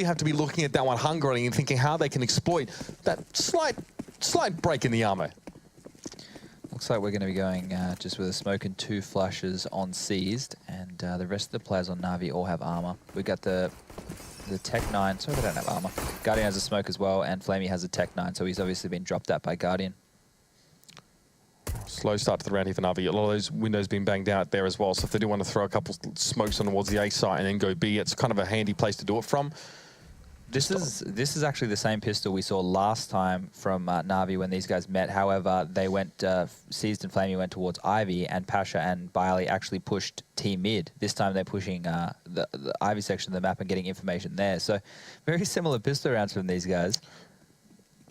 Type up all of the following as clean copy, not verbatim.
really have to be looking at that one hungrily and thinking how they can exploit that slight break in the armor. Looks like we're going to be going just with a smoke and 2 flushes on seized, and the rest of the players on Navi all have armor. We got the Tech 9, sorry they don't have armor. Guardian has a smoke as well, and Flamey has a Tech 9, so he's obviously been dropped out by Guardian. Slow start to the round here for Navi. A lot of those windows being banged out there as well, so if they do want to throw a couple smokes on towards the A site and then go B, it's kind of a handy place to do it from. This is actually the same pistol we saw last time from Navi when these guys met. However, they went, Seized and Flamey went towards Ivy, and Pasha and Biley actually pushed T mid. This time they're pushing the Ivy section of the map and getting information there. So very similar pistol rounds from these guys.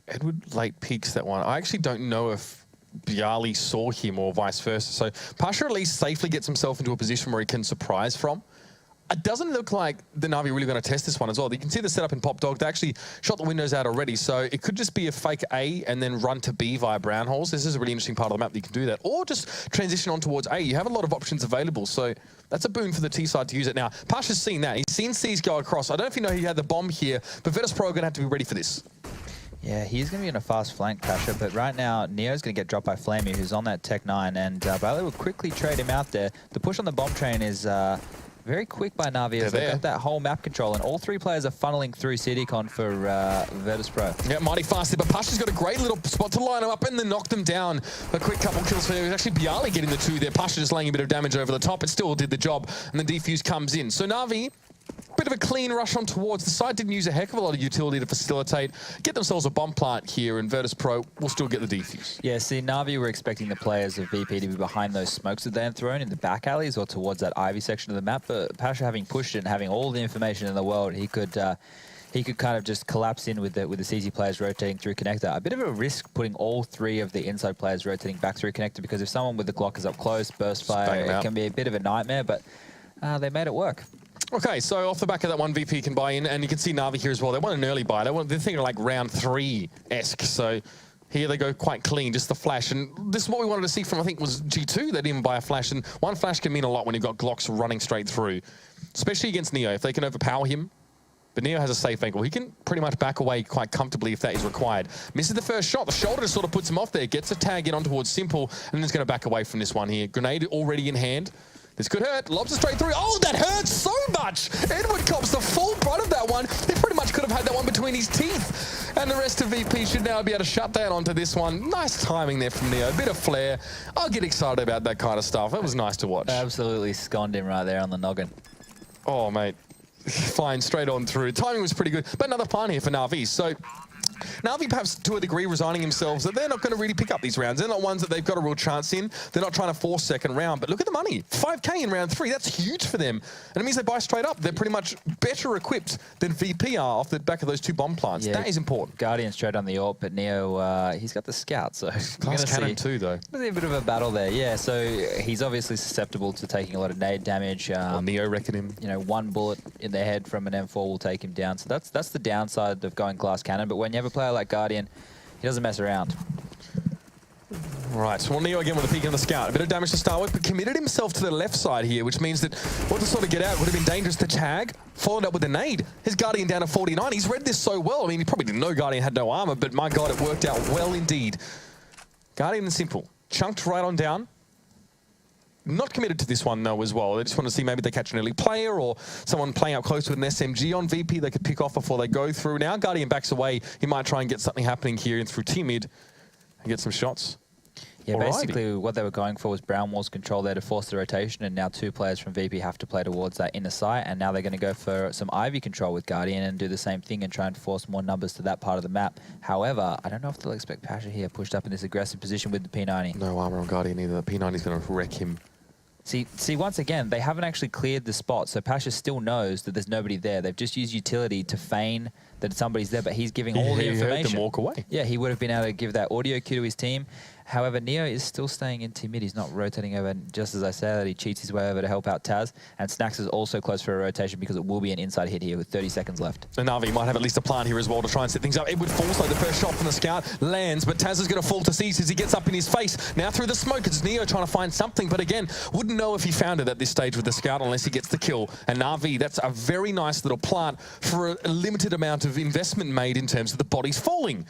Edward late peaks that one. I actually don't know if Bialy saw him or vice versa. So Pasha at least safely gets himself into a position where he can surprise from. It doesn't look like the Navi really going to test this one as well. You can see the setup in Pop Dog. They actually shot the windows out already, so it could just be a fake A and then run to B via brown holes. This is a really interesting part of the map that you can do that. Or just transition on towards A. You have a lot of options available, so that's a boon for the T side to use it. Now, Pasha's seen that. He's seen C's go across. I don't know if you know he had the bomb here, but Virtus Pro are going to have to be ready for this. Yeah, he's going to be in a fast flank, Pasha, but right now, Neo's going to get dropped by Flamey, who's on that Tech 9, and Biley will quickly trade him out there. The push on the bomb train is very quick by Navi as they've got that whole map control, and all 3 players are funneling through CityCon for Virtus Pro. Yeah, mighty fast there, but Pasha's got a great little spot to line them up and then knock them down. A quick couple kills for him. It was actually Bialy getting the 2 there. Pasha just laying a bit of damage over the top. It still did the job, and the defuse comes in. So Navi, bit of a clean rush on towards. The side didn't use a heck of a lot of utility to facilitate, get themselves a bomb plant here, and Virtus Pro will still get the defuse. Yeah, see, Navi were expecting the players of VP to be behind those smokes that they had thrown in the back alleys or towards that Ivy section of the map, but Pasha having pushed it and having all the information in the world, he could kind of just collapse in with the CZ players rotating through connector. A bit of a risk putting all 3 of the inside players rotating back through connector, because if someone with the Glock is up close, burst fire, it can be a bit of a nightmare, but they made it work. Okay, so off the back of that one, VP can buy in, and you can see Navi here as well. They want an early buy. They're thinking like round 3-esque, so here they go quite clean, just the flash. And this is what we wanted to see from, I think, was G2. They didn't buy a flash, and one flash can mean a lot when you've got Glocks running straight through, especially against Neo. If they can overpower him, but Neo has a safe angle. He can pretty much back away quite comfortably if that is required. Misses the first shot. The shoulder just sort of puts him off there. Gets a tag in on towards Simple, and then he's going to back away from this one here. Grenade already in hand. This could hurt. Lobs it straight through. Oh, that hurts so much. Edward cops the full brunt of that one. He pretty much could have had that one between his teeth. And the rest of VP should now be able to shut down onto this one. Nice timing there from Neo. A bit of flair. I'll get excited about that kind of stuff. That was nice to watch. Absolutely sconned him right there on the noggin. Oh, mate. Flying straight on through. Timing was pretty good. But another plant here for Navi. So Navi perhaps to a degree resigning themselves that they're not going to really pick up these rounds. They're not ones that they've got a real chance in. They're not trying to force second round, but look at the money. 5K in round 3, that's huge for them. And it means they buy straight up. They're pretty much better equipped than VP are off the back of those 2 bomb plants. Yeah, that is important. Guardian straight on the AWP, but Neo, he's got the scout, so Glass cannon too, though. There's a bit of a battle there, yeah. So he's obviously susceptible to taking a lot of nade damage. Neo wrecking him. You know, 1 bullet in the head from an M4 will take him down. So that's the downside of going glass cannon. But when you have a player like Guardian, he doesn't mess around. Right, so Neo again with a peek on the scout. A bit of damage to start with, but committed himself to the left side here, which means that what to sort of get out would have been dangerous to tag, followed up with a nade. His Guardian down to 49. He's read this so well. I mean, he probably didn't know Guardian had no armor, but my God, it worked out well indeed. Guardian and Simple. Chunked right on down. Not committed to this one, though, as well. They just want to see maybe they catch an early player or someone playing up close with an SMG on VP they could pick off before they go through. Now Guardian backs away. He might try and get something happening here and through T-mid and get some shots. Yeah, basically what they were going for was Brown Wall's control there to force the rotation, and now 2 players from VP have to play towards that inner site, and now they're going to go for some Ivy control with Guardian and do the same thing and try and force more numbers to that part of the map. However, I don't know if they'll expect Pasha here pushed up in this aggressive position with the P90. No armor on Guardian either. The P90 is going to wreck him. See, once again, they haven't actually cleared the spot, so Pasha still knows that there's nobody there. They've just used utility to feign that somebody's there, but he's giving all the information. He heard them walk away. Yeah, he would have been able to give that audio cue to his team. However, Neo is still staying into mid. He's not rotating over. And just as I say that, he cheats his way over to help out Taz. And Snacks is also close for a rotation because it will be an inside hit here with 30 seconds left. And Navi might have at least a plan here as well to try and set things up. Edward falls, like the first shot from the scout lands, but Taz is going to fall to Cease as he gets up in his face. Now through the smoke, it's Neo trying to find something, but again, wouldn't know if he found it at this stage with the scout unless he gets the kill. And Navi, that's a very nice little plant for a limited amount of investment made in terms of the bodies falling.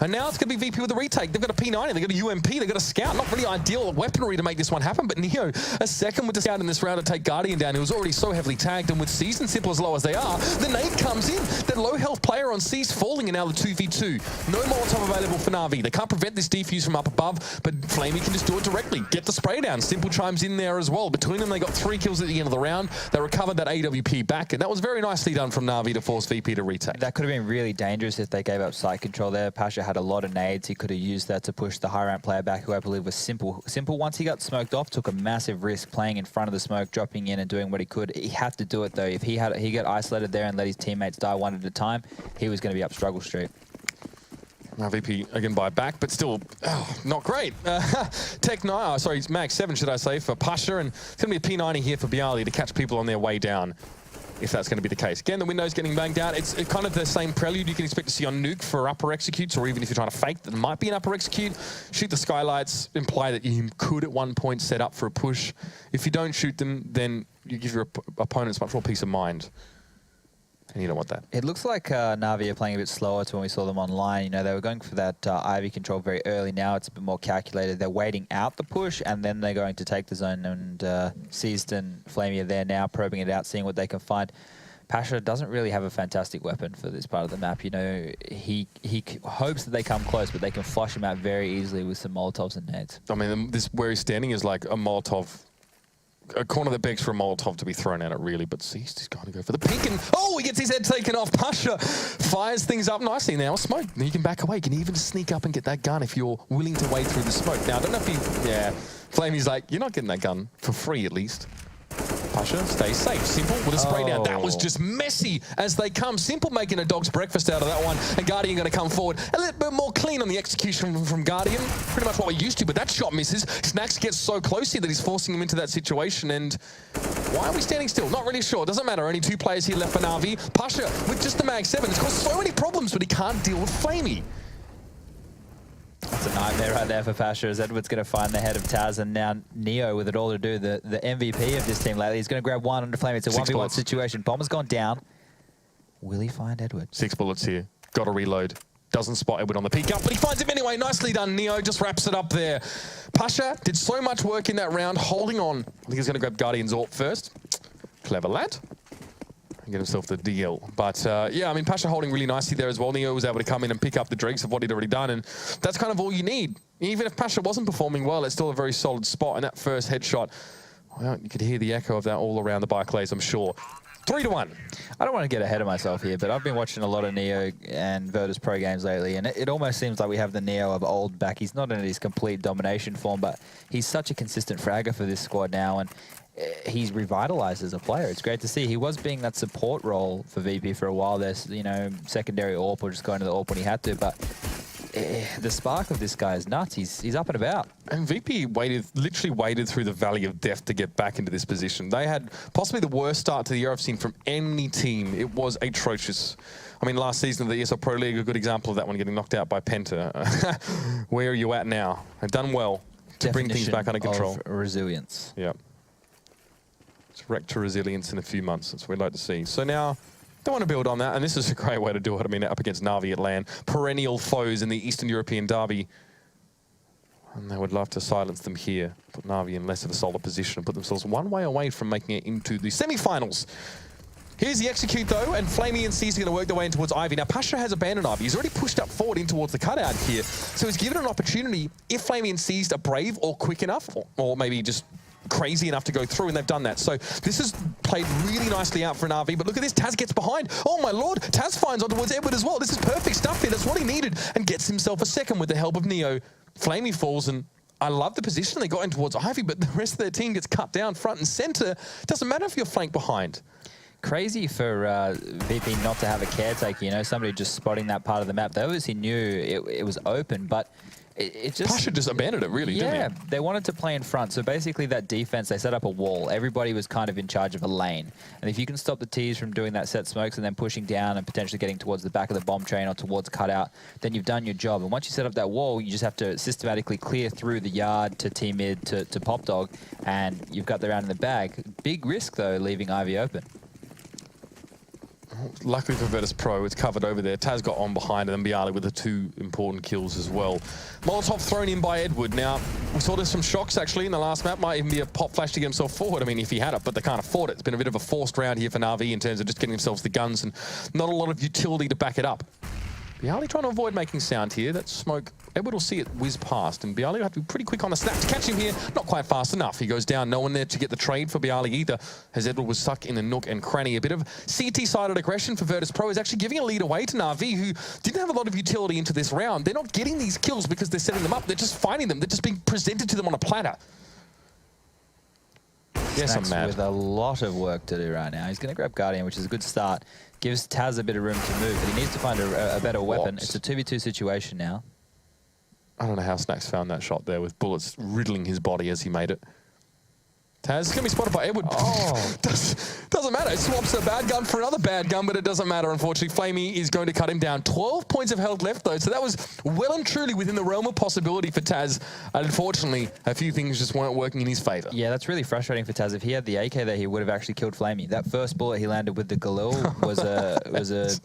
And now it's going to be VP with a retake. They've got a P90, they've got a UMP, they've got a scout. Not really ideal weaponry to make this one happen, but Neo, a second with the scout in this round to take Guardian down, who was already so heavily tagged, and with Cease and Simple as low as they are, the nade comes in. That low health player on Cease falling, and now the 2v2. No Molotov available for Navi. They can't prevent this defuse from up above, but Flamey can just do it directly. Get the spray down. Simple chimes in there as well. Between them, they got 3 kills at the end of the round. They recovered that AWP back, and that was very nicely done from Navi to force VP to retake. That could have been really dangerous if they gave up site control there. Pasha had a lot of nades. He could have used that to push the high rank player back, who I believe was Simple. Simple, once he got smoked off, took a massive risk playing in front of the smoke, dropping in and doing what he could. He had to do it though. If he got isolated there and let his teammates die one at a time, he was going to be up struggle street. Now VP again by back, but still not great. Tech 9, sorry, it's Mag 7 should I say, for Pasha, and it's going to be a P90 here for Bialy to catch people on their way down, if that's going to be the case. Again, the window's getting banged out. It's kind of the same prelude you can expect to see on Nuke for upper executes, or even if you're trying to fake that there might be an upper execute. Shoot the skylights, imply that you could at one point set up for a push. If you don't shoot them, then you give your opponents much more peace of mind. And you don't want that. It looks like Navi are playing a bit slower to when we saw them online. You know, they were going for that Ivy control very early. Now it's a bit more calculated. They're waiting out the push, and then they're going to take the zone. And Seized and Flamey are there now, probing it out, seeing what they can find. Pasha doesn't really have a fantastic weapon for this part of the map. You know, he hopes that they come close, but they can flush him out very easily with some Molotovs and nades. I mean, this where he's standing is like a Molotov. A corner that begs for a Molotov to be thrown at it, really, but Ceased is going to go for the pink, and oh, he gets his head taken off. Pasha fires things up nicely now. Smoke, then you can back away. You can even sneak up and get that gun if you're willing to wade through the smoke. Now, I don't know if he, yeah, Flamey's like, you're not getting that gun for free, at least. Pasha stays safe. Simple with a spray down. That was just messy as they come. Simple making a dog's breakfast out of that one. And Guardian going to come forward. A little bit more clean on the execution from Guardian. Pretty much what we're used to, but that shot misses. Snacks gets so close here that he's forcing him into that situation. And why are we standing still? Not really sure. Doesn't matter. Only 2 players here left for Navi. Pasha with just the Mag 7 has caused so many problems, but he can't deal with Flamey. It's a nightmare right there for Pasha, as Edward's going to find the head of Taz, and now Neo with it all to do. The MVP of this team lately. He's going to grab one under Flame. It's a 1v1 situation. Bomber's gone down. Will he find Edward? 6 bullets here. Got to reload. Doesn't spot Edward on the peek up, but he finds him anyway. Nicely done. Neo just wraps it up there. Pasha did so much work in that round, holding on. I think he's going to grab Guardian's AWP first. Clever lad. Get himself the DL. But yeah, I mean, Pasha holding really nicely there as well. Neo was able to come in and pick up the dregs of what he'd already done, and that's kind of all you need. Even if Pasha wasn't performing well, it's still a very solid spot, and that first headshot, well, you could hear the echo of that all around the bike lanes, I'm sure. 3-1. I don't want to get ahead of myself here, but I've been watching a lot of Neo and Virtus Pro games lately, and it almost seems like we have the Neo of old back. He's not in his complete domination form, but he's such a consistent fragger for this squad now, and he's revitalized as a player. It's great to see. He was being that support role for VP for a while. There's, you know, secondary AWP or just going to the AWP when he had to, but the spark of this guy is nuts. He's up and about. And VP literally waited through the valley of death to get back into this position. They had possibly the worst start to the year I've seen from any team. It was atrocious. I mean, last season of the ESL Pro League, a good example of that one, getting knocked out by Penta. Where are you at now? They've done well to bring things back under control. Resilience. Yeah. It's wrecked to resilience in a few months. That's what we'd like to see. So now, they want to build on that, and this is a great way to do it. I mean, up against Navi at LAN, perennial foes in the Eastern European derby. And they would love to silence them here, put Navi in less of a solid position, and put themselves one way away from making it into the semi-finals. Here's the execute, though, and Flamey and C's are going to work their way in towards Ivy. Now, Pasha has abandoned Ivy. He's already pushed up forward in towards the cutout here. So he's given an opportunity, if Flamey and C's are brave or quick enough, or maybe just crazy enough to go through, and they've done that. So this has played really nicely out for Navi, but look at this, Taz gets behind. Oh my lord, Taz finds on towards Edward as well. This is perfect stuff here, that's what he needed, and gets himself a second with the help of Neo. Flamey falls, and I love the position they got in towards Ivy, but the rest of their team gets cut down front and center. Doesn't matter if you're flanked behind. Crazy for VP not to have a caretaker, you know, somebody just spotting that part of the map. They obviously knew it was open, but it just... Pasha just abandoned it, really, didn't he? They wanted to play in front. So basically that defense, they set up a wall. Everybody was kind of in charge of a lane. And if you can stop the T's from doing that set smokes and then pushing down and potentially getting towards the back of the bomb train or towards cutout, then you've done your job. And once you set up that wall, you just have to systematically clear through the yard to T-mid to Pop Dog, and you've got the round in the bag. Big risk, though, leaving Ivy open. Luckily for Virtus Pro, it's covered over there. Taz got on behind, and then Bialy with the 2 important kills as well. Molotov thrown in by Edward. Now, we saw there's some shocks, actually, in the last map. Might even be a pop flash to get himself forward. I mean, if he had it, but they can't afford it. It's been a bit of a forced round here for Navi in terms of just getting themselves the guns and not a lot of utility to back it up. Bialy trying to avoid making sound here. That smoke, Edward will see it whiz past, and Bialy will have to be pretty quick on the snap to catch him here. Not quite fast enough. He goes down, no one there to get the trade for Bialy either, as Edward was stuck in the nook and cranny. A bit of CT-sided aggression for Virtus Pro is actually giving a lead away to Navi, who didn't have a lot of utility into this round. They're not getting these kills because they're setting them up. They're just finding them. They're just being presented to them on a platter. Yes, I'm mad. With a lot of work to do right now. He's going to grab Guardian, which is a good start. Gives Taz a bit of room to move, but he needs to find a better weapon. It's a 2v2 situation now. I don't know how Snacks found that shot there with bullets riddling his body as he made it. Taz is going to be spotted by Edward. Oh, doesn't matter. He swaps a bad gun for another bad gun, but it doesn't matter, unfortunately. Flamey is going to cut him down. 12 points of health left, though, so that was well and truly within the realm of possibility for Taz. And unfortunately, a few things just weren't working in his favor. Yeah, that's really frustrating for Taz. If he had the AK there, he would have actually killed Flamey. That first bullet he landed with the Galil was a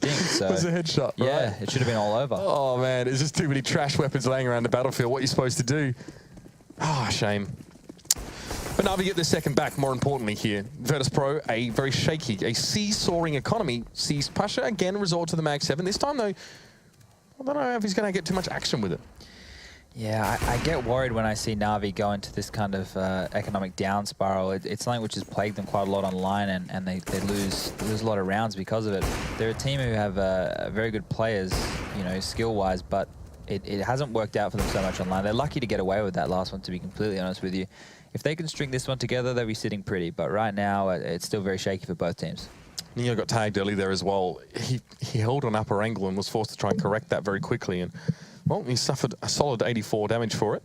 ding. So, it was a headshot, right? Yeah, it should have been all over. Oh, man, there's just too many trash weapons laying around the battlefield. What are you supposed to do? Oh, shame. But Navi get their second back, more importantly here. Virtus Pro, a very shaky, a seesawing economy, sees Pasha again resort to the Mag 7. This time, though, I don't know if he's going to get too much action with it. Yeah, I get worried when I see Navi go into this kind of economic down spiral. It's something which has plagued them quite a lot online, and they lose a lot of rounds because of it. They're a team who have very good players, you know, skill-wise, but it hasn't worked out for them so much online. They're lucky to get away with that last one, to be completely honest with you. If they can string this one together, they'll be sitting pretty. But right now, it's still very shaky for both teams. Neo got tagged early there as well. He held on upper angle and was forced to try and correct that very quickly. And, well, he suffered a solid 84 damage for it.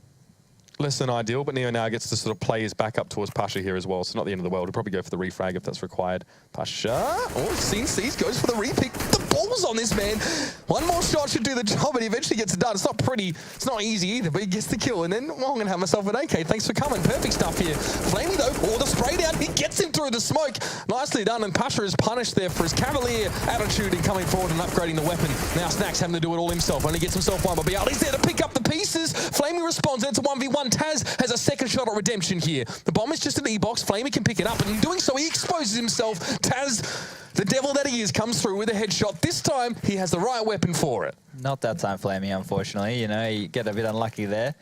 Less than ideal, but Neo now gets to sort of play his back up towards Pasha here as well. So not the end of the world. He'll probably go for the refrag if that's required. Pasha, oh, sees, goes for the repick. The balls on this man. One more shot should do the job, and he eventually gets it done. It's not pretty, it's not easy either, but he gets the kill. And then, well, I'm going to have myself an AK. Thanks for coming. Perfect stuff here. Flamey, though, the spray down. He gets him through the smoke. Nicely done, and Pasha is punished there for his cavalier attitude in coming forward and upgrading the weapon. Now Snacks having to do it all himself. Only gets himself one, but Bialy's there to pick up the pieces. Flamey responds, and it's a 1v1. Taz has a second shot at redemption here. The bomb is just an E-box. Flamey can pick it up, and in doing so, he exposes himself. Taz, the devil that he is, comes through with a headshot. This time, he has the right weapon for it. Not that time, Flamey, unfortunately. You know, you get a bit unlucky there.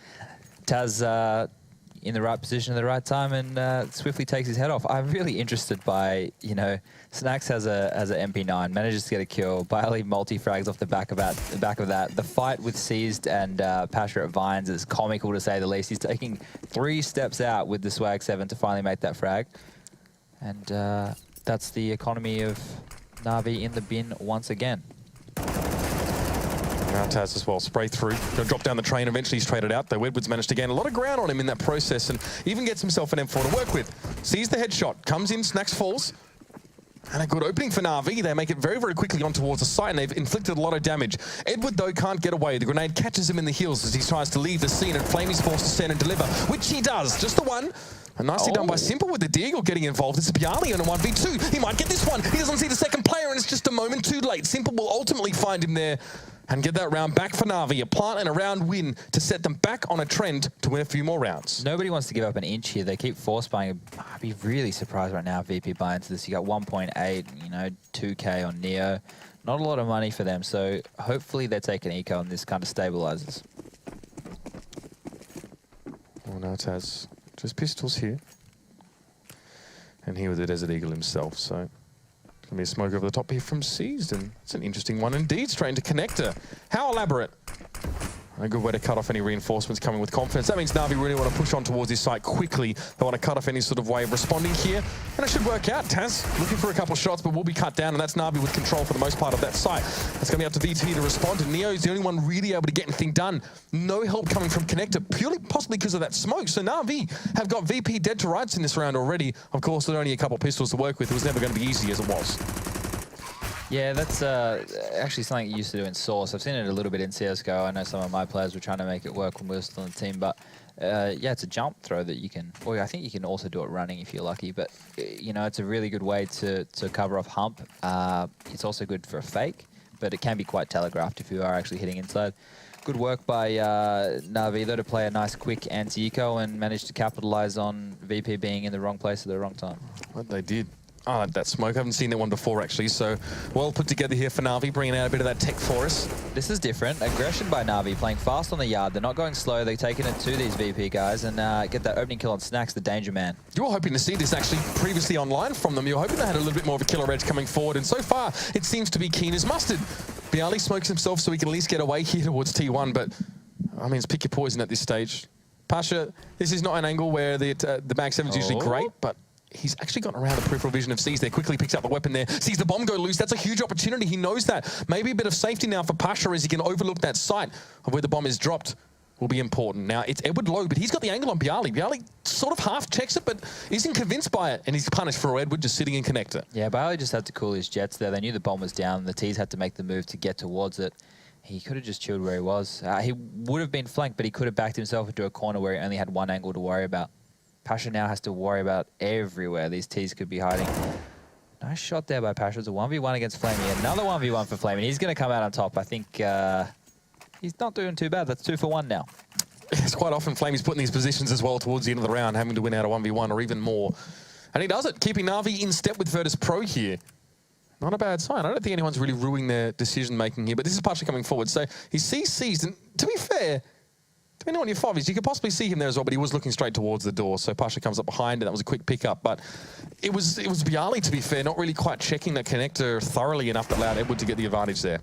Taz in the right position at the right time and swiftly takes his head off. I'm really interested by, you know, Snacks has a MP9, manages to get a kill. Bialy multi-frags off the back of that. The fight with Seized and Pasha at Vines is comical to say the least. He's taking 3 steps out with the Swag 7 to finally make that frag. And that's the economy of Navi in the bin once again. Now Taz as well, spray through, gonna drop down the train, eventually he's traded out, though Edwards managed to gain a lot of ground on him in that process and even gets himself an M4 to work with. Sees the headshot, comes in, Snacks falls, and a good opening for Navi. They make it very, very quickly on towards the site, and they've inflicted a lot of damage. Edward, though, can't get away. The grenade catches him in the heels as he tries to leave the scene, and Flamey's forced to stand and deliver, which he does. Just the one. And nicely done by Simple with the Deagle getting involved. It's Bialy on a 1v2. He might get this one. He doesn't see the second player, and it's just a moment too late. Simple will ultimately find him there and get that round back for Navi. A plant and a round win to set them back on a trend to win a few more rounds. Nobody wants to give up an inch here. They keep force buying. I'd be really surprised right now if VP buy into this. You got 1.8, you know, 2K on Neo. Not a lot of money for them, so hopefully they take an eco and this kind of stabilizes. Well, now it has just pistols here. And here with the Desert Eagle himself, so going to be a smoke over the top here from Seized, and it's an interesting one indeed, straight into Connector. How elaborate. A good way to cut off any reinforcements coming with confidence. That means Navi really want to push on towards this site quickly. They want to cut off any sort of way of responding here. And it should work out. Taz looking for a couple of shots, but will be cut down. And that's Navi with control for the most part of that site. It's going to be up to VT to respond. And Neo is the only one really able to get anything done. No help coming from Connector, purely possibly because of that smoke. So Navi have got VP dead to rights in this round already. Of course, with only a couple of pistols to work with, it was never going to be easy as it was. Yeah, that's actually something you used to do in Source. I've seen it a little bit in CSGO. I know some of my players were trying to make it work when we were still on the team, but yeah, it's a jump throw that you can, well, I think you can also do it running if you're lucky, but you know, it's a really good way to cover off hump. It's also good for a fake, but it can be quite telegraphed if you are actually hitting inside. Good work by Navi though to play a nice quick anti-eco and manage to capitalize on VP being in the wrong place at the wrong time. What they did. Oh, that smoke. I haven't seen that one before, actually. So, well put together here for Navi, bringing out a bit of that tech for us. This is different. Aggression by Navi, playing fast on the yard. They're not going slow. They're taking it to these VP guys and get that opening kill on Snacks, the danger man. You were hoping to see this actually previously online from them. You were hoping they had a little bit more of a killer edge coming forward. And so far, it seems to be keen as mustard. Bialy smokes himself so he can at least get away here towards T1. But, I mean, it's pick your poison at this stage. Pasha, this is not an angle where the Mag 7 is usually great, but he's actually gotten around the peripheral vision of Seas there, quickly picks up the weapon there, sees the bomb go loose. That's a huge opportunity. He knows that. Maybe a bit of safety now for Pasha as he can overlook that site of where the bomb is dropped will be important. Now, it's Edward low, but he's got the angle on Bialy. Bialy sort of half checks it, but isn't convinced by it, and he's punished for Edward just sitting in connector. Yeah, Bialy just had to cool his jets there. They knew the bomb was down. The T's had to make the move to get towards it. He could have just chilled where he was. He would have been flanked, but he could have backed himself into a corner where he only had one angle to worry about. Pasha now has to worry about everywhere these T's could be hiding. Nice shot there by Pasha. It's a 1v1 against Flamey. Another 1v1 for Flamey. He's going to come out on top. I think he's not doing too bad. That's 2 for 1 now. It's quite often Flamey's put in these positions as well towards the end of the round, having to win out a 1v1 or even more. And he does it, keeping Navi in step with Virtus Pro here. Not a bad sign. I don't think anyone's really ruining their decision-making here, but this is Pasha coming forward. So he sees Seas, and to be fair, depending on your FOVs, you could possibly see him there as well, but he was looking straight towards the door. So Pasha comes up behind, and that was a quick pickup. But it was Bialy, to be fair, not really quite checking that connector thoroughly enough that allowed Edward to get the advantage there.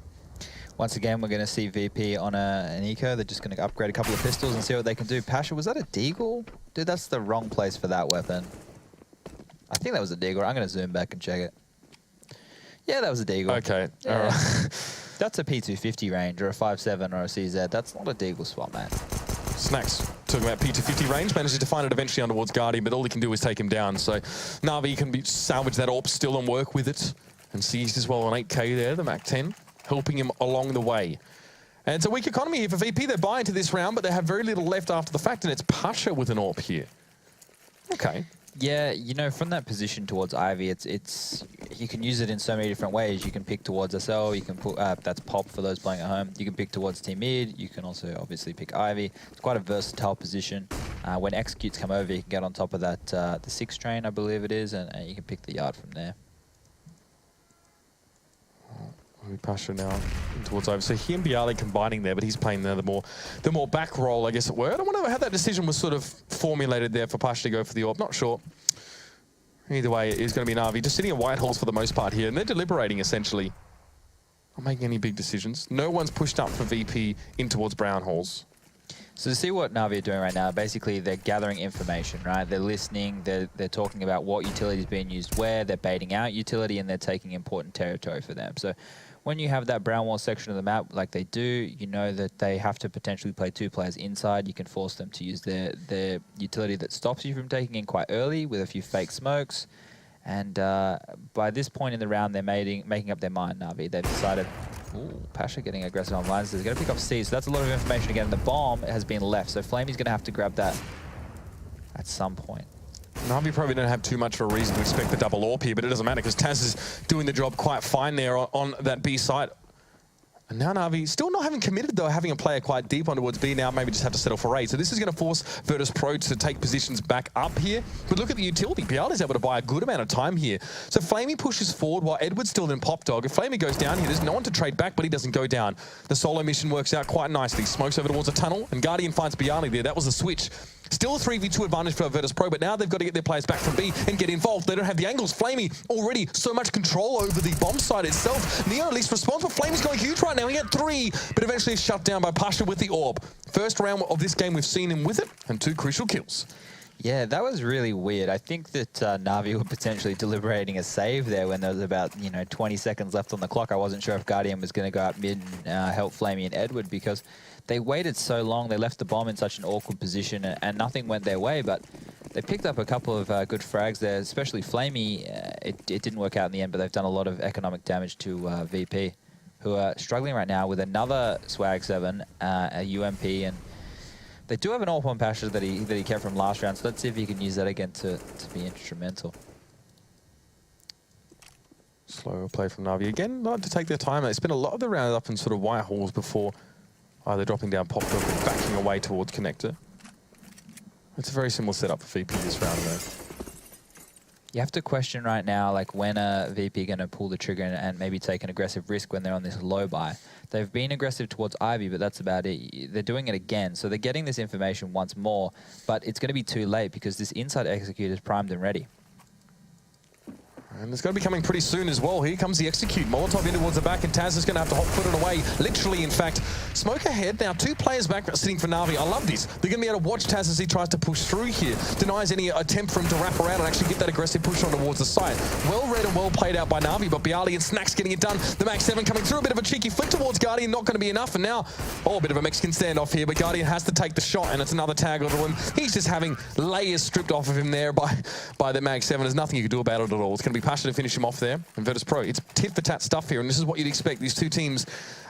Once again, we're going to see VP on an eco. They're just going to upgrade a couple of pistols and see what they can do. Pasha, was that a deagle? Dude, that's the wrong place for that weapon. I think that was a deagle. I'm going to zoom back and check it. Yeah, that was a deagle. Okay, yeah. all right. That's a P250 range or a 5.7 or a CZ. That's not a deagle spot, man. Snacks talking about P250 range, manages to find it eventually on towards Guardian, but all he can do is take him down. So Navi can salvage that AWP still and work with it. And Seized as well on 8k there, the Mac 10, helping him along the way. And it's a weak economy here for VP. They're buying to this round, but they have very little left after the fact, and it's Pasha with an AWP here. Okay. Yeah, you know, from that position towards Ivy, it's you can use it in so many different ways. You can pick towards SL, you can put that's pop for those playing at home. You can pick towards team mid. You can also obviously pick Ivy. It's quite a versatile position. When executes come over, you can get on top of that the 6 train, I believe it is, and you can pick the yard from there. Pasha now towards over. So he and Bialy combining there, but he's playing the more back roll, I guess it were. I don't know how that decision was sort of formulated there for Pasha to go for the AWP. Not sure. Either way, it is going to be Navi just sitting in white holes for the most part here, and they're deliberating essentially. Not making any big decisions. No one's pushed up for VP in towards brown holes. So to see what Navi are doing right now, basically they're gathering information, right? They're listening, they're talking about what utility is being used where, they're baiting out utility, and they're taking important territory for them. So when you have that brown wall section of the map like they do, you know that they have to potentially play 2 players inside. You can force them to use their utility that stops you from taking in quite early with a few fake smokes. And by this point in the round, they're making up their mind, Navi. They've decided, ooh, Pasha getting aggressive on lines. They're going to pick up C, so that's a lot of information again. And the bomb has been left, so Flamey's going to have to grab that at some point. Navi probably don't have too much of a reason to expect the double AWP here, but it doesn't matter because Taz is doing the job quite fine there on that B site. And now Navi still not having committed though, having a player quite deep on towards B now, maybe just have to settle for A. So this is going to force Virtus Pro to take positions back up here. But look at the utility. Bialy's able to buy a good amount of time here. So Flamey pushes forward while Edward's still in pop dog. If Flamey goes down here, there's no one to trade back, but he doesn't go down. The solo mission works out quite nicely. Smokes over towards a tunnel, and Guardian finds Bialy there. That was a switch. Still a 3v2 advantage for Virtus Pro, but now they've got to get their players back from B and get involved. They don't have the angles. Flamey already so much control over the bomb site itself. Neo at least responsible. Flamey's going huge right now. He had 3, but eventually shut down by Pasha with the orb. First round of this game, we've seen him with it, and 2 crucial kills. Yeah, that was really weird. I think that Navi were potentially deliberating a save there when there was about 20 seconds left on the clock. I wasn't sure if Guardian was going to go out mid and help Flamey and Edward, because they waited so long. They left the bomb in such an awkward position, and nothing went their way. But they picked up a couple of good frags there, especially Flamey. It didn't work out in the end, but they've done a lot of economic damage to VP, who are struggling right now with another Swag 7, a UMP, and they do have an AWP on Pasha that he kept from last round, so let's see if he can use that again to be instrumental. Slower play from Navi again. Not to take their time. They spent a lot of the round up in sort of white halls before either dropping down pop or backing away towards connector. It's a very similar setup for VP this round, though. You have to question right now, like, when are VP going to pull the trigger and maybe take an aggressive risk when they're on this low buy. They've been aggressive towards Ivy, but that's about it. They're doing it again, so they're getting this information once more, but it's going to be too late because this inside execute is primed and ready. And it's going to be coming pretty soon as well. Here comes the execute. Molotov in towards the back, and Taz is going to have to hot foot it away. Literally, in fact. Smoke ahead. Now 2 players back sitting for Navi. I love this. They're going to be able to watch Taz as he tries to push through here. Denies any attempt for him to wrap around and actually get that aggressive push on towards the side. Well read and well played out by Navi, but Bialy and Snacks getting it done. The Max 7 coming through. A bit of a cheeky flick towards Guardian. Not going to be enough. And now, a bit of a Mexican standoff here, but Guardian has to take the shot, and it's another tag onto him. He's just having layers stripped off of him there by the Max 7. There's nothing you can do about it at all. It's going to be Pasha to finish him off there. And Virtus Pro, it's tit-for-tat stuff here, and this is what you'd expect. These 2 teams,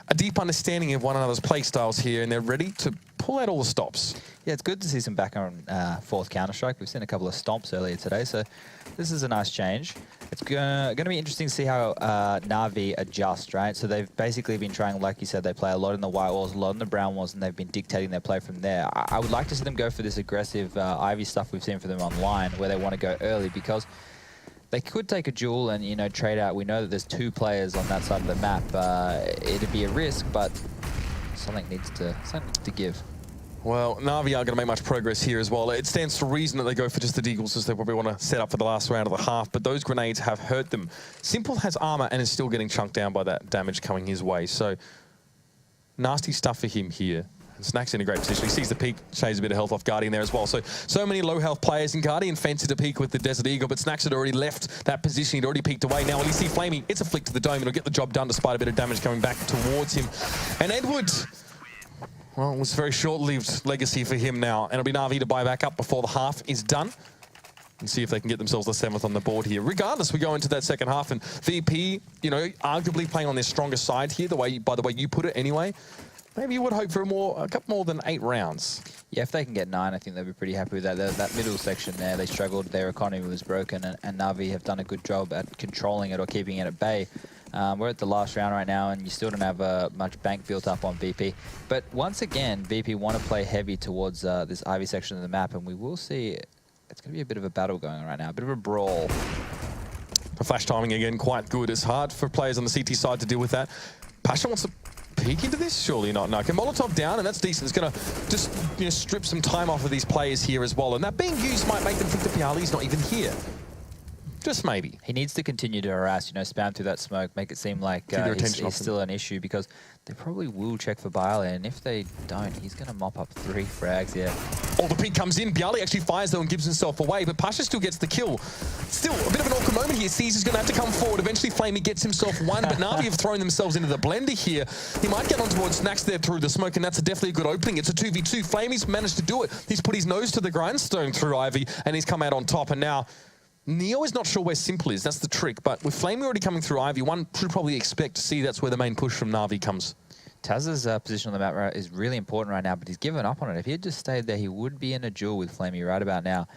a deep understanding of one another's play styles here, and they're ready to pull out all the stops. Yeah, it's good to see some back on 4th Counter-Strike. We've seen a couple of stomps earlier today, so this is a nice change. It's going to be interesting to see how Navi adjust, right? So they've basically been trying, like you said, they play a lot in the white walls, a lot in the brown walls, and they've been dictating their play from there. I would like to see them go for this aggressive Ivy stuff we've seen for them online, where they want to go early, because they could take a duel and, trade out. We know that there's 2 players on that side of the map. It'd be a risk, but something needs to give. Well, Navi aren't going to make much progress here as well. It stands to reason that they go for just the deagles, as they probably want to set up for the last round of the half, but those grenades have hurt them. Simple has armor and is still getting chunked down by that damage coming his way, so nasty stuff for him here. And Snack's in a great position. He sees the peak, shaves a bit of health off Guardian there as well. So many low health players, and Guardian fancy to peak with the Desert Eagle, but Snacks had already left that position. He'd already peeked away. Now, will you see Flamey? It's a flick to the dome. It'll get the job done despite a bit of damage coming back towards him. And Edward, well, it was a very short-lived legacy for him now. And it'll be Navi to buy back up before the half is done and see if they can get themselves the 7th on the board here. Regardless, we go into that second half, and VP, arguably playing on their stronger side here, by the way you put it anyway. Maybe you would hope for a couple more than 8 rounds. Yeah, if they can get 9, I think they'll be pretty happy with that. That middle section there, they struggled. Their economy was broken, and Navi have done a good job at controlling it or keeping it at bay. We're at the last round right now, and you still don't have much bank built up on VP. But once again, VP want to play heavy towards this Ivy section of the map, and we will see it's going to be a bit of a battle going on right now, a bit of a brawl. The flash timing again, quite good. It's hard for players on the CT side to deal with that. Pasha wants to peek into this? Surely not. No. Okay, Molotov down, and that's decent. It's going to just strip some time off of these players here as well. And that being used might make them think that Bialy's not even here. Just maybe. He needs to continue to harass, spam through that smoke, make it seem like he's still an issue, because they probably will check for Bialy, and if they don't, he's going to mop up 3 frags here. Oh, the peek comes in. Bialy actually fires, though, and gives himself away, but Pasha still gets the kill. Still, a bit of an awkward moment here. Caesar's going to have to come forward. Eventually, Flamey gets himself 1, but Navi have thrown themselves into the blender here. He might get on towards Snacks there through the smoke, and that's definitely a good opening. It's a 2v2. Flamey's managed to do it. He's put his nose to the grindstone through Ivy, and he's come out on top, and now Neo is not sure where Simple is. That's the trick. But with Flamey already coming through Ivy, one should probably expect to see that's where the main push from Navi comes. Taz's position on the map is really important right now, but he's given up on it. If he had just stayed there, he would be in a duel with Flamey right about now.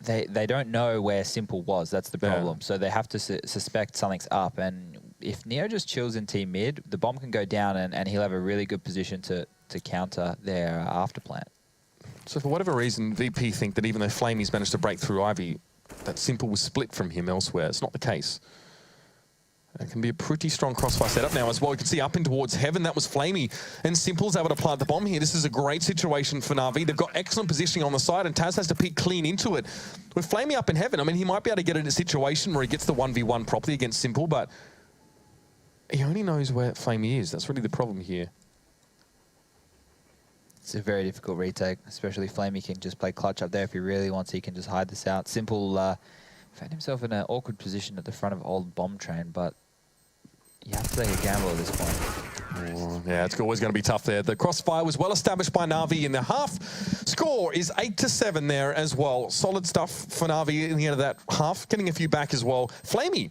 They don't know where Simple was. That's the problem. Yeah. So they have to suspect something's up. And if Neo just chills in team mid, the bomb can go down, and he'll have a really good position to counter their afterplant. So for whatever reason, VP think that even though Flamey's managed to break through Ivy, that Simple was split from him elsewhere. It's not the case. It can be a pretty strong crossfire setup now as well. You can see up in towards heaven. That was Flamey. And Simple's able to plant the bomb here. This is a great situation for Navi. They've got excellent positioning on the side, and Taz has to pick clean into it. With Flamey up in heaven, I mean, he might be able to get in a situation where he gets the 1v1 properly against Simple, but he only knows where Flamey is. That's really the problem here. It's a very difficult retake, especially Flamey can just play clutch up there if he really wants. He can just hide this out. Simple found himself in an awkward position at the front of old bomb train, but you have to take a gamble at this point. Yeah, it's always going to be tough there. The crossfire was well established by Navi in the half. Score is 8-7 there as well. Solid stuff for Navi in the end of that half. Getting a few back as well. Flamey,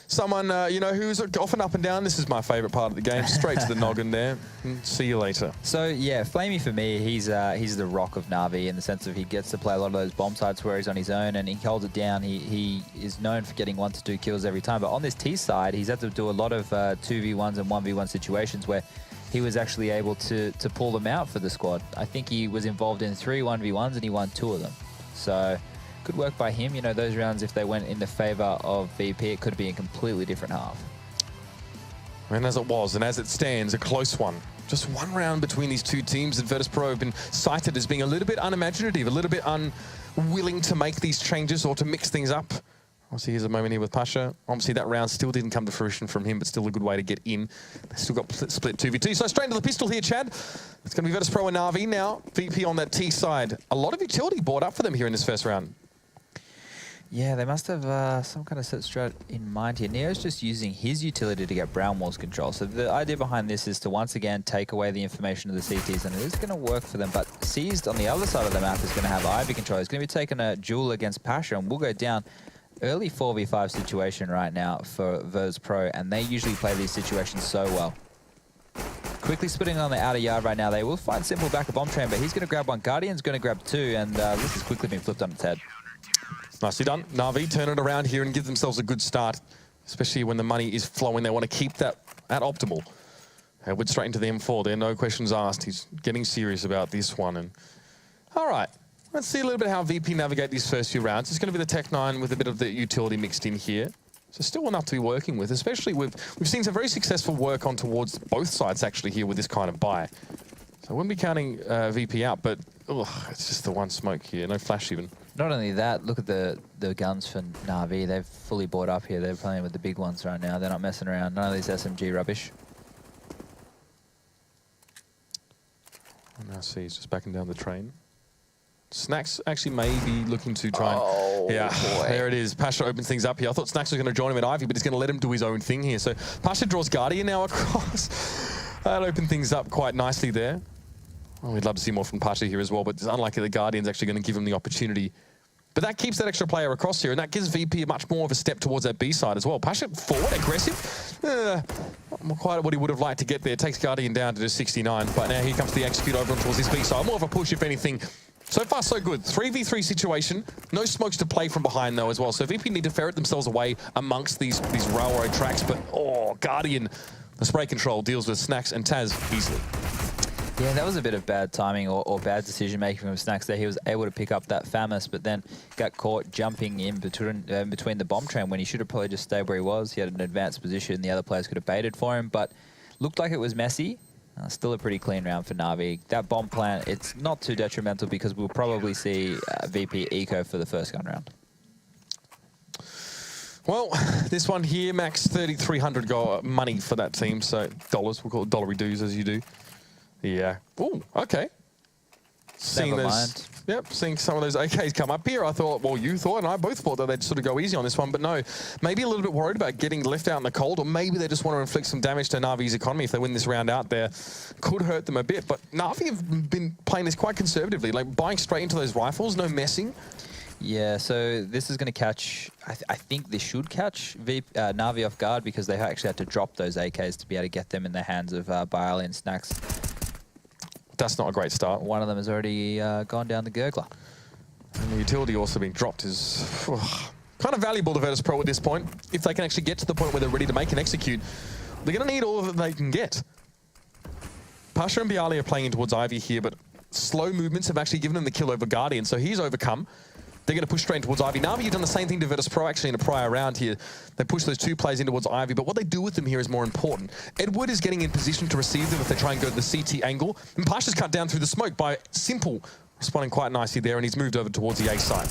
someone, you know, who's often up and down. This is my favourite part of the game. Straight to the noggin there. See you later. So, yeah, Flamey for me, he's the rock of Navi in the sense of he gets to play a lot of those bomb sites where he's on his own and he holds it down. He is known for getting 1 to 2 kills every time. But on this T side, he's had to do a lot of 2v1s and 1v1 situations where he was actually able to pull them out for the squad. I think he was involved in 3 1v1s and he won 2 of them. So good work by him. You know, those rounds, if they went in the favour of VP, it could be a completely different half. And as it was, and as it stands, a close one. Just one round between these two teams, and Virtus.pro have been cited as being a little bit unimaginative, a little bit unwilling to make these changes or to mix things up. Obviously, here's a moment here with Pasha. Obviously, that round still didn't come to fruition from him, but still a good way to get in. They still got split 2v2. So straight into the pistol here, Chad. It's going to be Virtus.pro and Navi now. VP on that T side. A lot of utility brought up for them here in this first round. Yeah, they must have some kind of set strat in mind here. Neo's just using his utility to get Brown Wall's control. So the idea behind this is to once again take away the information of the CTs, and it is going to work for them. But Seized on the other side of the map is going to have Ivy control. He's going to be taking a duel against Pasha, and we'll go down. Early 4v5 situation right now for Virtus.pro, and they usually play these situations so well. Quickly splitting on the outer yard right now. They will find Simple back a bomb train, but he's going to grab one. Guardian's going to grab 2, and this has quickly been flipped on its head. Nicely done. Navi turn it around here and give themselves a good start, especially when the money is flowing. They want to keep that at optimal. Went straight into the M4 there, no questions asked. He's getting serious about this one. And all right, let's see a little bit how VP navigate these first few rounds. It's going to be the Tech 9 with a bit of the utility mixed in here. So still enough to be working with, especially we've seen some very successful work on towards both sides actually here with this kind of buy. So I wouldn't be counting VP out, but it's just the one smoke here, no flash even. Not only that, look at the guns for Navi. They've fully bought up here. They're playing with the big ones right now. They're not messing around. None of this SMG rubbish. And now see, he's just backing down the train. Snacks actually may be looking to try and... Oh, yeah, boy. There it is. Pasha opens things up here. I thought Snacks was going to join him at Ivy, but he's going to let him do his own thing here. So Pasha draws Guardian now across. That opened things up quite nicely there. Well, we'd love to see more from Pasha here as well, but it's unlikely the Guardian's actually going to give him the opportunity. But that keeps that extra player across here, and that gives VP much more of a step towards that B side as well. Pasha forward, aggressive. Not quite what he would have liked to get there. Takes Guardian down to just 69, but now here comes the execute over towards his B side. More of a push, if anything. So far, so good. 3v3 situation. No smokes to play from behind, though, as well. So VP need to ferret themselves away amongst these railroad tracks, but, Guardian, the spray control deals with Snacks and Taz easily. Yeah, that was a bit of bad timing or bad decision-making from Snacks there. He was able to pick up that FAMAS, but then got caught jumping in between the bomb train when he should have probably just stayed where he was. He had an advanced position. The other players could have baited for him, but looked like it was messy. Still a pretty clean round for Navi. That bomb plant, it's not too detrimental because we'll probably see VP eco for the first gun round. Well, this one here, max 3,300 money for that team, so dollars. We'll call it dollary dues as you do. Yeah. Oh, okay. Seeing some of those AKs come up here, I thought, well, you thought, and I both thought that they'd sort of go easy on this one, but no. Maybe a little bit worried about getting left out in the cold, or maybe they just want to inflict some damage to Navi's economy if they win this round out there. Could hurt them a bit, but Navi have been playing this quite conservatively, like buying straight into those rifles, no messing. Yeah, so this is going to catch, I think this should catch Navi off guard because they actually had to drop those AKs to be able to get them in the hands of Bialy and Snacks. That's not a great start. One of them has already gone down the gurgler. And the utility also being dropped is kind of valuable to Virtus.pro at this point. If they can actually get to the point where they're ready to make and execute, they're going to need all that they can get. Pasha and Bialy are playing in towards Ivy here, but slow movements have actually given him the kill over Guardian, so he's overcome. They're going to push straight towards Ivy. Navi, you've done the same thing to Virtus Pro actually in a prior round here. They push those 2 players in towards Ivy, but what they do with them here is more important. Edward is getting in position to receive them if they try and go to the CT angle. And Pasha's cut down through the smoke by Simple, responding quite nicely there, and he's moved over towards the A side.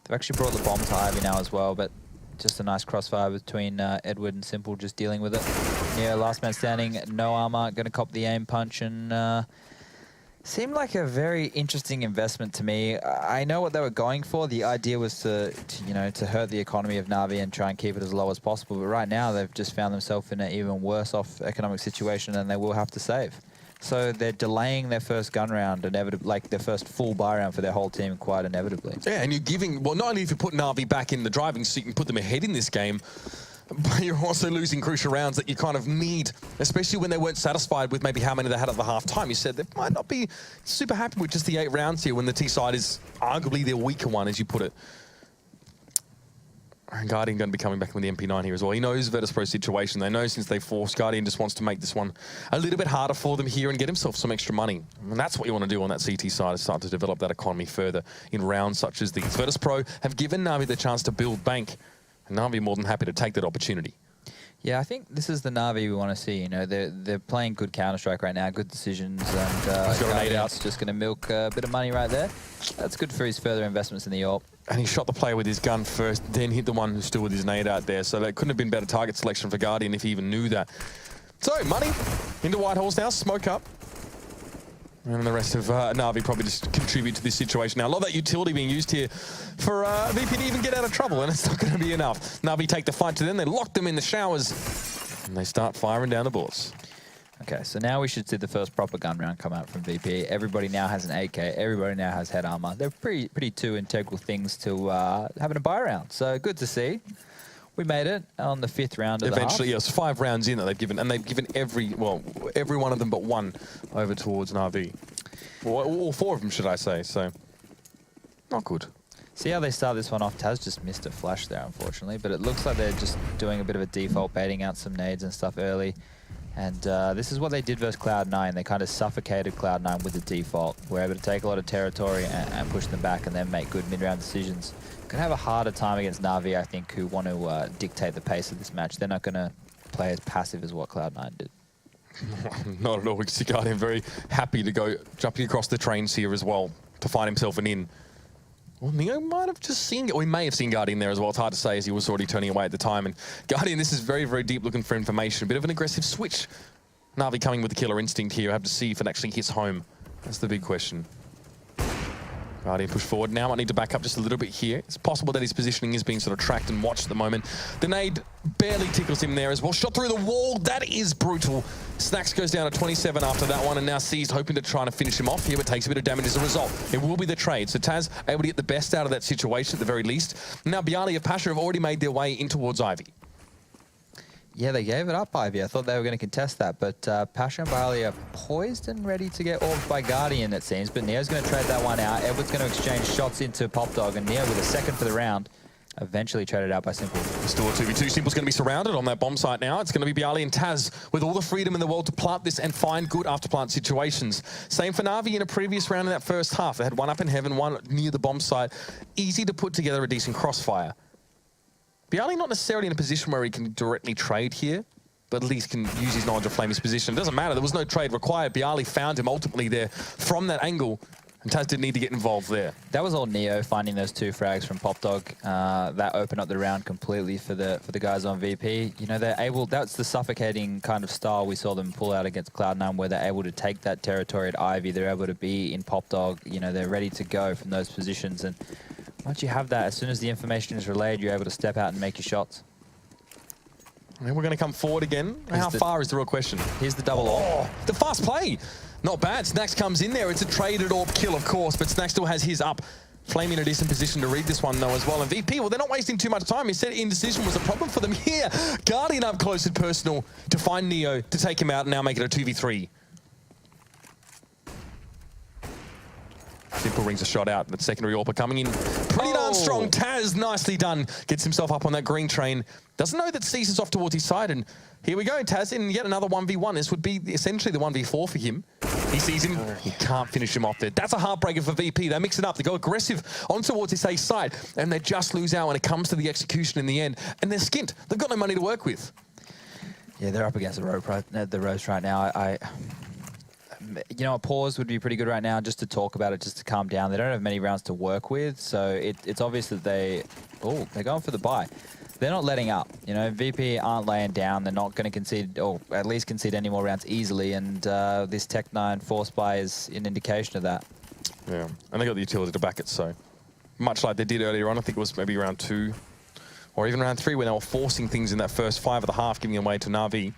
They've actually brought the bomb to Ivy now as well, but just a nice crossfire between Edward and Simple, just dealing with it. Yeah, last man standing, no armor, going to cop the aim punch, and seemed like a very interesting investment to me. I know what they were going for. The idea was to hurt the economy of Navi and try and keep it as low as possible. But right now, they've just found themselves in an even worse off economic situation, and they will have to save. So they're delaying their first gun round, like their first full buy round for their whole team quite inevitably. Yeah, and you're giving, well, not only if you put Navi back in the driving seat and put them ahead in this game, but you're also losing crucial rounds that you kind of need, especially when they weren't satisfied with maybe how many they had at the half-time. You said they might not be super happy with just the 8 rounds here when the T side is arguably their weaker one, as you put it. And Guardian going to be coming back with the MP9 here as well. He knows Virtus Pro's situation. They know since they forced, Guardian just wants to make this one a little bit harder for them here and get himself some extra money. And that's what you want to do on that CT side, is start to develop that economy further in rounds such as these. Virtus Pro have given Navi the chance to build bank, and Navi more than happy to take that opportunity. Yeah, I think this is the Navi we want to see. You know, they're playing good Counter-Strike right now, good decisions, and Guardian's just going to milk a bit of money right there. That's good for his further investments in the AWP. And he shot the player with his gun first, then hit the one who's still with his nade out there. So that couldn't have been better target selection for Guardian if he even knew that. So, money into Whitehall's now, smoke up. And the rest of Navi probably just contribute to this situation. Now, a lot of that utility being used here for VP to even get out of trouble, and it's not going to be enough. Navi take the fight to them, they lock them in the showers, and they start firing down the boards. Okay, so now we should see the first proper gun round come out from VP. Everybody now has an AK, everybody now has head armor. They're pretty two integral things to having a buy round, so good to see. We made it on the 5th round of Eventually, the half. yes, 5 rounds in that they've given, and they've given every one of them but one over towards Navi. Well, all 4 of them, should I say, so not good. See how they start this one off? Taz just missed a flash there, unfortunately, but it looks like they're just doing a bit of a default, baiting out some nades and stuff early. And this is what they did versus Cloud9. They kind of suffocated Cloud9 with the default. We're able to take a lot of territory and push them back and then make good mid-round decisions. Going to have a harder time against Navi, I think, who want to dictate the pace of this match. They're not going to play as passive as what Cloud9 did. Not at all. We can see Guardian very happy to go jumping across the trains here as well to find himself an in. Well, Neo might have just seen, or he may have seen Guardian there as well. It's hard to say as he was already turning away at the time. And Guardian, this is very, very deep looking for information. A bit of an aggressive switch. Navi coming with the killer instinct here. I have to see if it actually hits home. That's the big question. Guardian push forward now. Might need to back up just a little bit here. It's possible that his positioning is being sort of tracked and watched at the moment. The nade barely tickles him there as well. Shot through the wall. That is brutal. Snacks goes down to 27 after that one, and now Seized hoping to try to finish him off here, but takes a bit of damage as a result. It will be the trade. So Taz able to get the best out of that situation at the very least. Now Bialy and Pasha have already made their way in towards Ivy. Yeah, they gave it up, Ivy. I thought they were going to contest that, but Pasha and Bialy are poised and ready to get orbed by Guardian, it seems, but Neo's going to trade that one out. Edward's going to exchange shots into Pop Dog, and Neo with a second for the round. Eventually traded out by Simple. Still a 2v2. Simple's going to be surrounded on that bomb site now. It's going to be Bialy and Taz with all the freedom in the world to plant this and find good after plant situations. Same for Navi in a previous round in that first half. They had one up in heaven, one near the bomb site. Easy to put together a decent crossfire. Bialy not necessarily in a position where he can directly trade here, but at least can use his knowledge of Flamey's position. It doesn't matter. There was no trade required. Bialy found him ultimately there from that angle, and Taz didn't need to get involved there. That was all Neo finding those 2 frags from Pop Dog. That opened up the round completely for the guys on VP. You know, they're able. That's the suffocating kind of style we saw them pull out against Cloud9, where they're able to take that territory at Ivy. They're able to be in Pop Dog. You know, they're ready to go from those positions. And once you have that, as soon as the information is relayed, you're able to step out and make your shots. And we're going to come forward again. How far is the real question? Here's the double AWP. The fast play. Not bad. Snacks comes in there. It's a traded AWP kill, of course, but Snacks still has his up. Flamey in a decent position to read this one, though, as well. And VP, well, they're not wasting too much time. He said indecision was a problem for them here. Guardian up close and personal to find Neo, to take him out, and now make it a 2v3. Simple rings a shot out. That secondary AWP coming in pretty nice. Armstrong, Taz, nicely done. Gets himself up on that green train. Doesn't know that Cease is off towards his side, and here we go. Taz in yet another 1v1. This would be essentially the 1v4 for him. He sees him. He can't finish him off there. That's a heartbreaker for VP. They mix it up. They go aggressive on towards his ace side, and they just lose out when it comes to the execution in the end. And they're skint. They've got no money to work with. Yeah, they're up against the ropes right now. You know, a pause would be pretty good right now, just to talk about it, just to calm down. They don't have many rounds to work with, so it's obvious that they're going for the buy. They're not letting up. You know, VP aren't laying down. They're not going to concede, or at least concede any more rounds easily, and this Tech9 force buy is an indication of that. Yeah, and they got the utility to back it, so much like they did earlier on. I think it was maybe round 2 or even round 3 when they were forcing things in that first 5 of the half, giving away to Navi.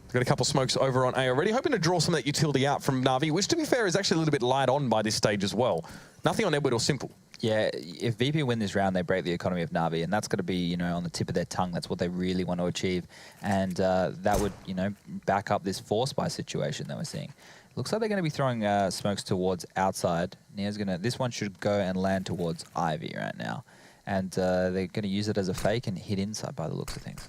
They've got a couple smokes over on A already, hoping to draw some of that utility out from Navi, which, to be fair, is actually a little bit light on by this stage as well. Nothing on Edward or Simple. Yeah, if VP win this round, they break the economy of Navi, and that's got to be, you know, on the tip of their tongue. That's what they really want to achieve, and that would, you know, back up this force buy situation that we're seeing. Looks like they're going to be throwing smokes towards outside. Neo's gonna. This one should go and land towards Ivy right now, and they're going to use it as a fake and hit inside by the looks of things.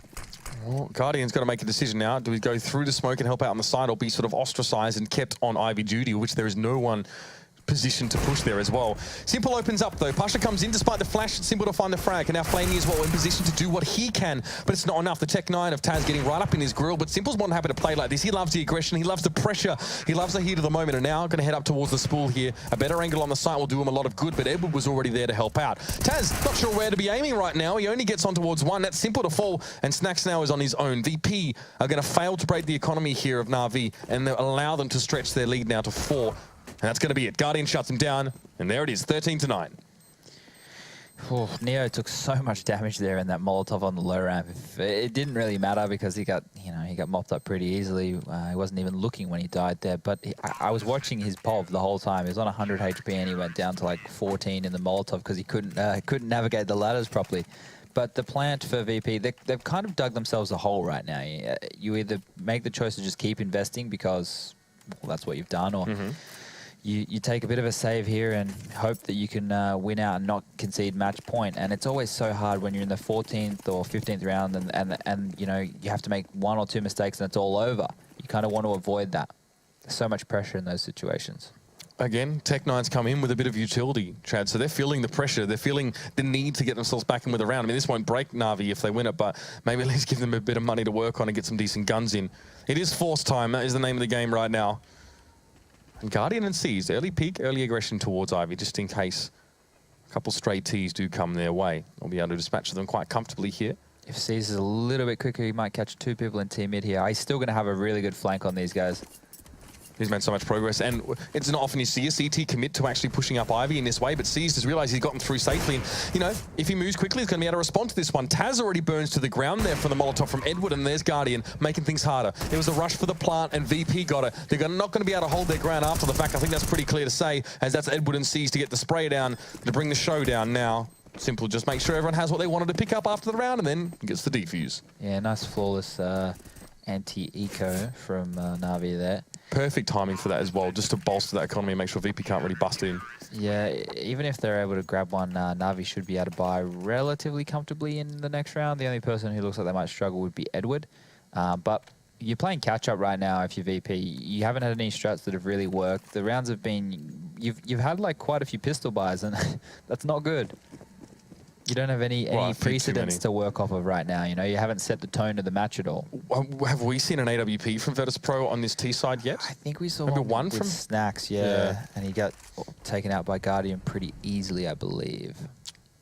Well, Guardian's got to make a decision now. Do we go through the smoke and help out on the side, or be sort of ostracized and kept on Ivy duty, which there is no one position to push there as well. Simple opens up though. Pasha comes in despite the flash. It's Simple to find the frag, and now Flamey as well in position to do what he can, but it's not enough. The Tech9 of Taz getting right up in his grill, but Simple's more than happy to play like this. He loves the aggression, he loves the pressure, he loves the heat of the moment, and now going to head up towards the spool here. A better angle on the site will do him a lot of good, but Edward was already there to help out. Taz, not sure where to be aiming right now. He only gets on towards one. That's Simple to fall, and Snacks now is on his own. VP are going to fail to break the economy here of Navi, and allow them to stretch their lead now to 4. And that's going to be it. Guardian shuts him down, and there it is, 13-9. Oh, Neo took so much damage there in that Molotov on the low ramp. It didn't really matter because he got, you know, he got mopped up pretty easily. He wasn't even looking when he died there. But I was watching his POV the whole time. He was on 100 HP and he went down to like 14 in the Molotov because he couldn't navigate the ladders properly. But the plant for VP, they've kind of dug themselves a hole right now. You either make the choice to just keep investing because, well, that's what you've done, or you take a bit of a save here and hope that you can win out and not concede match point. And it's always so hard when you're in the 14th or 15th round and you know, you have to make 1 or 2 mistakes and it's all over. You kind of want to avoid that. There's so much pressure in those situations. Again, Tech9's come in with a bit of utility, Chad, so they're feeling the pressure. They're feeling the need to get themselves back in with a round. I mean, this won't break Navi if they win it, but maybe at least give them a bit of money to work on and get some decent guns in. It is force time. That is the name of the game right now. And Guardian and C's, early peak, early aggression towards Ivy, just in case a couple stray T's do come their way. They'll be able to dispatch them quite comfortably here. If C's is a little bit quicker, he might catch 2 people in T mid here. He's still going to have a really good flank on these guys. He's made so much progress, and it's not often you see a CT commit to actually pushing up Ivy in this way, but C's just realised he's gotten through safely, and, you know, if he moves quickly, he's going to be able to respond to this one. Taz already burns to the ground there from the Molotov from Edward, and there's Guardian making things harder. There was a rush for the plant, and VP got it. They're not going to be able to hold their ground after the fact. I think that's pretty clear to say, as that's Edward and C's to get the spray down, to bring the show down now. Simple, just make sure everyone has what they wanted to pick up after the round, and then gets the defuse. Yeah, nice flawless anti-eco from Navi there. Perfect timing for that as well, just to bolster that economy and make sure VP can't really bust in. Yeah, even if they're able to grab one, Navi should be able to buy relatively comfortably in the next round. The only person who looks like they might struggle would be Edward. But you're playing catch-up right now if you're VP. You haven't had any strats that have really worked. The rounds have been... You've had like quite a few pistol buys, and that's not good. You don't have any precedents to work off of right now. You know, you haven't set the tone of the match at all. Have we seen an AWP from Virtus Pro on this T side yet? I think we saw one from Snacks, yeah, and he got taken out by Guardian pretty easily, I believe.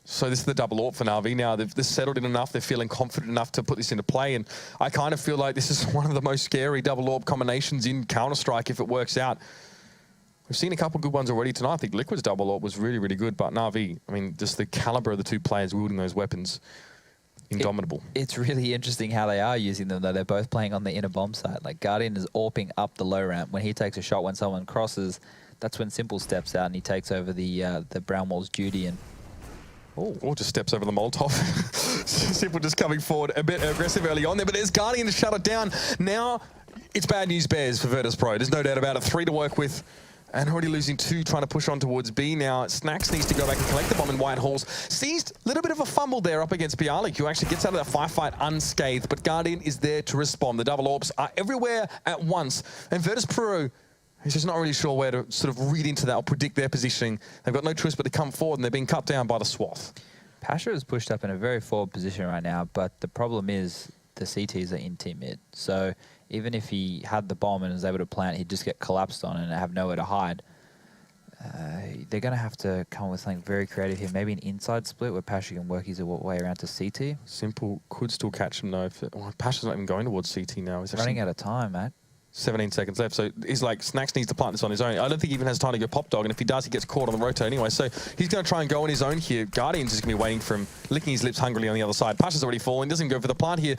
So this is the double AWP for Navi. Now they've settled in enough, they're feeling confident enough to put this into play, and I kind of feel like this is one of the most scary double AWP combinations in Counter-Strike if it works out. We've seen a couple good ones already tonight. I think Liquid's double AWP was really, really good, but Navi, I mean, just the caliber of the 2 players wielding those weapons, indomitable. It's really interesting how they are using them, though. They're both playing on the inner bomb side. Like, Guardian is AWPing up the low ramp. When he takes a shot when someone crosses, that's when Simple steps out and he takes over the brown wall's duty and... Or just steps over the Molotov. Simple just coming forward a bit aggressive early on there, but there's Guardian to shut it down. Now, it's bad news bears for Virtus Pro. There's no doubt about it. 3 to work with. And already losing 2, trying to push on towards B now. Snacks needs to go back and collect the bomb in White Halls. Seized a little bit of a fumble there up against Bialik, who actually gets out of that firefight unscathed, but Guardian is there to respond. The double orbs are everywhere at once. And Virtus Pro is just not really sure where to sort of read into that or predict their positioning. They've got no choice but to come forward, and they're being cut down by the swath. Pasha is pushed up in a very forward position right now, but the problem is the CTs are in team mid. So even if he had the bomb and was able to plant, he'd just get collapsed on and have nowhere to hide. They're going to have to come up with something very creative here. Maybe an inside split where Pasha can work his way around to CT. Simple could still catch him though. Pasha's not even going towards CT now. He's running out of time, Matt. 17 seconds left, so he's like, Snacks needs to plant this on his own. I don't think he even has time to go pop dog, and if he does, he gets caught on the roto anyway. So he's going to try and go on his own here. Guardian's just going to be waiting for him, licking his lips hungrily on the other side. Pasha's already falling, doesn't go for the plant here.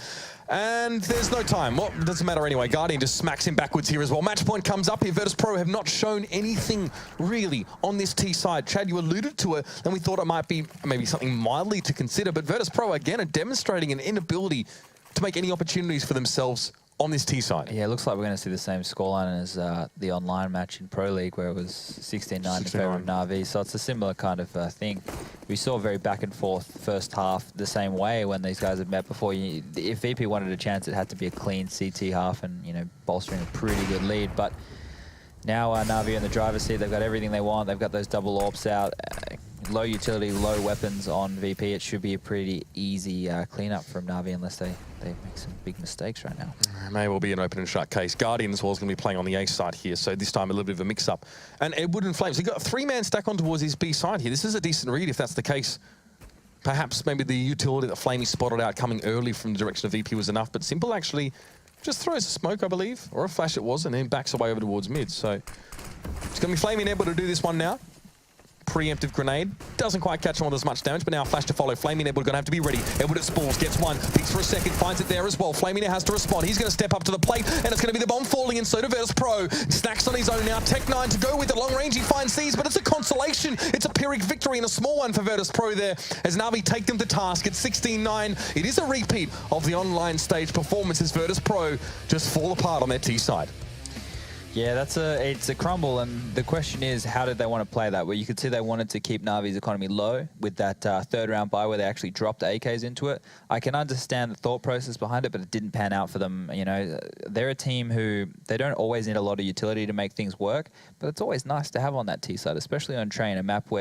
And there's no time. Well, it doesn't matter anyway. Guardian just smacks him backwards here as well. Match point comes up here. Virtus Pro have not shown anything really on this T side. Chad, you alluded to it, and we thought it might be maybe something mildly to consider, but Virtus Pro, again, are demonstrating an inability to make any opportunities for themselves on this T side. Yeah, it looks like we're going to see the same scoreline as the online match in Pro League, where it was 16-9 in favour of Navi. So it's a similar kind of thing. We saw very back and forth first half the same way when these guys had met before. If VP wanted a chance, it had to be a clean CT half and, you know, bolstering a pretty good lead. But now Navi in the driver's seat, they've got everything they want. They've got those double orbs out. Low utility, low weapons on VP. It should be a pretty easy cleanup from Navi unless they make some big mistakes right now. It may well be an open and shut case. Guardian as well is going to be playing on the A side here, so this time a little bit of a mix-up. And Edward and Flames, he got a 3-man stack on towards his B side here. This is a decent read if that's the case. Perhaps maybe the utility that Flamey spotted out coming early from the direction of VP was enough, but Simple actually just throws a smoke, I believe, or a flash it was, and then backs away over towards mid. So it's going to be Flamey and Edward to do this one now. Preemptive grenade. Doesn't quite catch on with as much damage, but now a flash to follow. Flamey Edward going to have to be ready. Edward at spawns, gets one, thinks for a second, finds it there as well. Flamey now has to respond. He's going to step up to the plate, and it's going to be the bomb falling in, so to Virtus Pro. Snacks on his own now. Tech9 to go with it. Long range, he finds C's, but it's a consolation. It's a Pyrrhic victory and a small one for Virtus Pro there, as Navi take them to task at 16-9. It is a repeat of the online stage performance as Virtus Pro just fall apart on their T side. Yeah, it's a crumble, and the question is, how did they want to play that? Well, you could see they wanted to keep Navi's economy low with that third round buy where they actually dropped AKs into it. I can understand the thought process behind it, but it didn't pan out for them. You know, they're a team who, they don't always need a lot of utility to make things work, but it's always nice to have on that T side, especially on Train, a map where